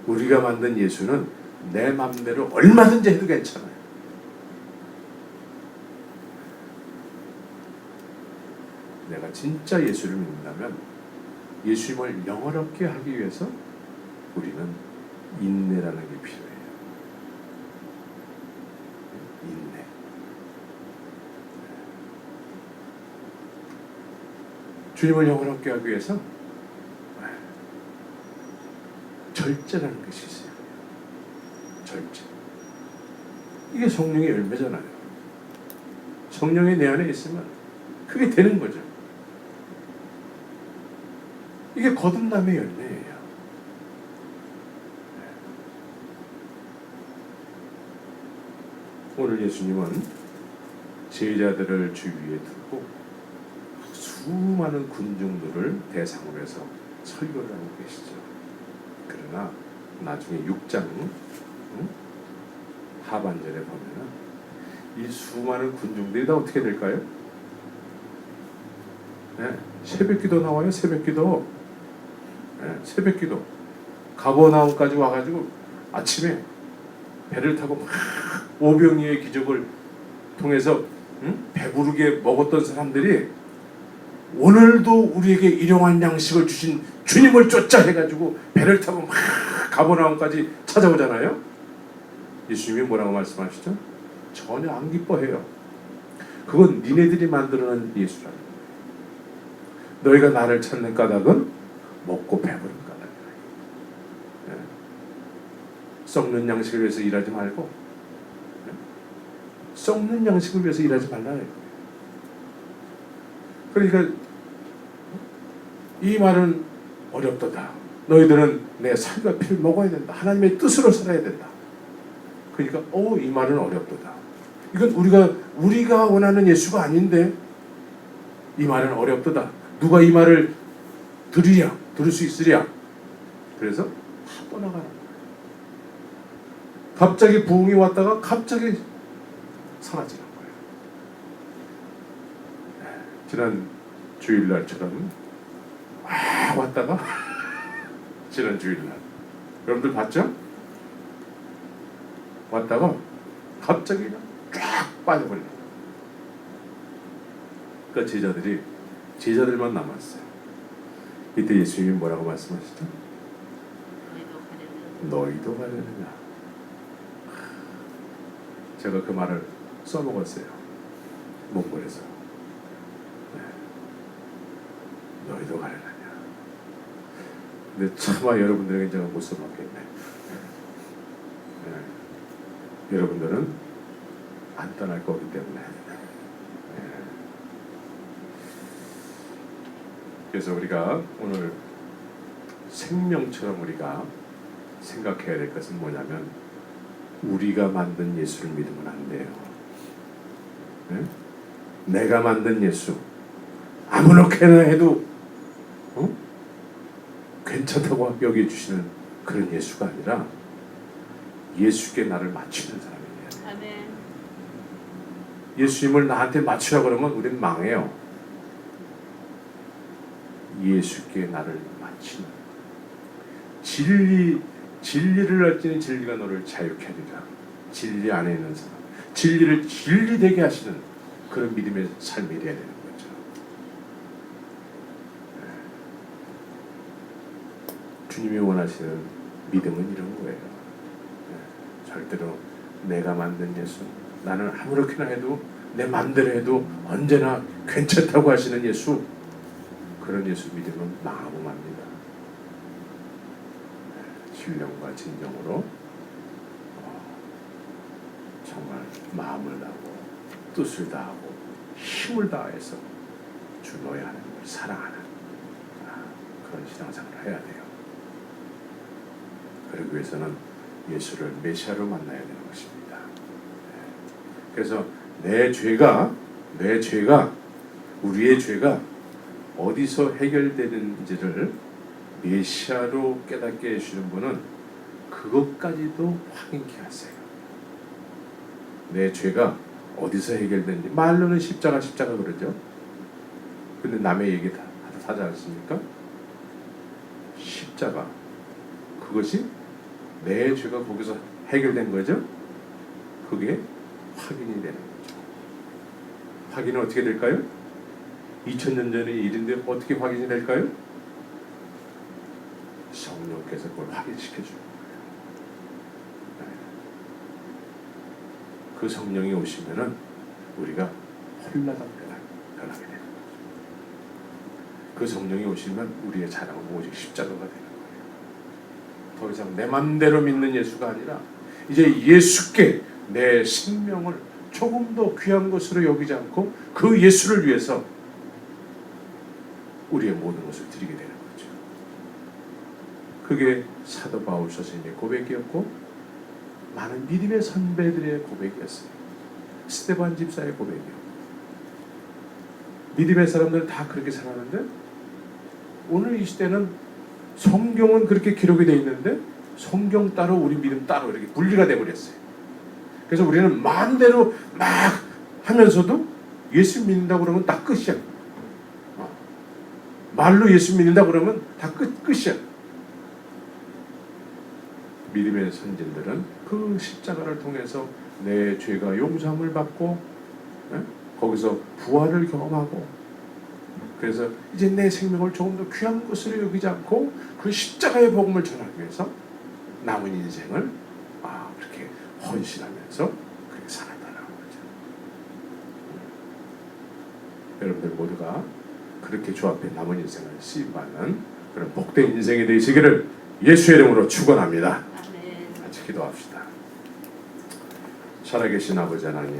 우리가 만든 예수는 내 맘대로 얼마든지 해도 괜찮아요. 내가 진짜 예수를 믿는다면 예수님을 영원롭게 하기 위해서 우리는 인내라는 게 필요해요. 인내. 주님을 영원롭게 하기 위해서 절제라는 것이 있어요. 절제. 이게 성령의 열매잖아요. 성령이 내 안에 있으면 그게 되는 거죠. 이게 거듭남의 열매예요. 오늘 예수님은 제자들을 주위에 두고 수많은 군중들을 대상으로 해서 설교를 하고 계시죠. 그러나 나중에 6장 하반절에 보면은 이 수많은 군중들이 다 어떻게 될까요? 새벽기도 나와요. 새벽기도. 새벽기도. 가버나움까지 와가지고 아침에 배를 타고 막 오병이어의 기적을 통해서 배부르게 먹었던 사람들이 오늘도 우리에게 일용할 양식을 주신 주님을 쫓자 해가지고 배를 타고 막 가버나움까지 찾아오잖아요. 예수님이 뭐라고 말씀하시죠? 전혀 안 기뻐해요. 그건 니네들이 만들어낸 예수라는 거예요. 너희가 나를 찾는 까닭은 먹고 배부른 까닭이야. 썩는 양식을 위해서 일하지 말고 썩는 양식을 위해서 일하지 말라. 그러니까 이 말은 어렵도다. 너희들은 내 살과 피를 먹어야 된다. 하나님의 뜻으로 살아야 된다. 그러니까 이 말은 어렵도다. 이건 우리가 원하는 예수가 아닌데 이 말은 어렵도다. 누가 이 말을 들을 수 있으랴. 그래서 다 떠나가는 거예요. 갑자기 부흥이 왔다가 갑자기 사라지는 거예요. 지난 주일날처럼 왔다가 지난 주일날 여러분들 봤죠? 왔다가 갑자기 쫙 빠져버려요. 그러니까 제자들만 남았어요. 이때 예수님이 뭐라고 말씀하시죠? 너희도 가려느냐. 제가 그 말을 써먹었어요. 몽골에서. 너희도 가려느냐. 근데 차마 여러분들에게 제가 못 써먹겠네. 여러분들은 안 떠날 거기 때문에. 그래서 우리가 오늘 생명처럼 우리가 생각해야 될 것은 뭐냐면 우리가 만든 예수를 믿으면 안 돼요. 네? 내가 만든 예수 아무렇게나 해도 괜찮다고 여겨주시는 그런 예수가 아니라 예수께 나를 맞추는 사람이에요. 아멘. 예수님을 나한테 맞추라고 그러면 우리는 망해요. 예수께 나를 맞추는 진리를 알지니 진리가 너를 자유케 하리라. 진리 안에 있는 사람, 진리를 진리되게 하시는 그런 믿음의 삶이 되어야 되는 거죠. 주님이 원하시는 믿음은 이런 거예요. 절대로 내가 만든 예수, 나는 아무렇게나 해도 내 마음대로 해도 언제나 괜찮다고 하시는 예수, 그런 예수 믿으면 망하고 맙니다. 신령과 진정으로 정말 마음을 다하고 뜻을 다하고 힘을 다해서 주 너의 하나님을 사랑하는 그런 신앙생활을 해야 돼요. 그러기 위해서는 예수를 메시아로 만나야 되는 것입니다. 그래서 내 죄가 우리의 죄가 어디서 해결되는지를 메시아로 깨닫게 해주시는 분은 그것까지도 확인케 하세요. 내 죄가 어디서 해결되는지 말로는 십자가 그러죠. 근데 남의 얘기 다 하지 않습니까? 십자가 그것이 내 죄가 거기서 해결된 거죠. 그게 확인이 되는 거죠. 확인은 어떻게 될까요? 2000년 전의 일인데 어떻게 확인이 될까요? 성령께서 그걸 확인시켜 주는 거예요. 그 성령이 오시면은 우리가 홀라당 변하게 되는 거죠. 그 성령이 오시면 우리의 자랑은 오직 십자가가 되는 거예요. 더 이상 내 맘대로 믿는 예수가 아니라 이제 예수께 내 생명을 조금 더 귀한 것으로 여기지 않고 그 예수를 위해서 우리의 모든 것을 드리게 되는 거죠. 그게 사도 바울 선생님의 고백이었고 많은 믿음의 선배들의 고백이었어요. 스데반 집사의 고백이었고 믿음의 사람들은 다 그렇게 살았는데 오늘 이 시대는 성경은 그렇게 기록이 되어 있는데 성경 따로 우리 믿음 따로 이렇게 분리가 되어버렸어요. 그래서 우리는 마음대로 막 하면서도 예수 믿는다고 그러면 다 끝이야. 말로 예수 믿는다고 그러면 다 끝이야. 믿음의 선진들은 그 십자가를 통해서 내 죄가 용서함을 받고 거기서 부활을 경험하고 그래서 이제 내 생명을 조금 더 귀한 것으로 여기지 않고 그 십자가의 복음을 전하기 위해서 남은 인생을 그렇게 헌신하면서 그렇게 살았다는 거죠. 여러분들 모두가 그렇게 주 앞에 남은 인생을 쓰임받는 그런 복된 인생이 되시기를 예수의 이름으로 축원합니다. 아멘. 같이 기도합시다. 살아계신 아버지 하나님,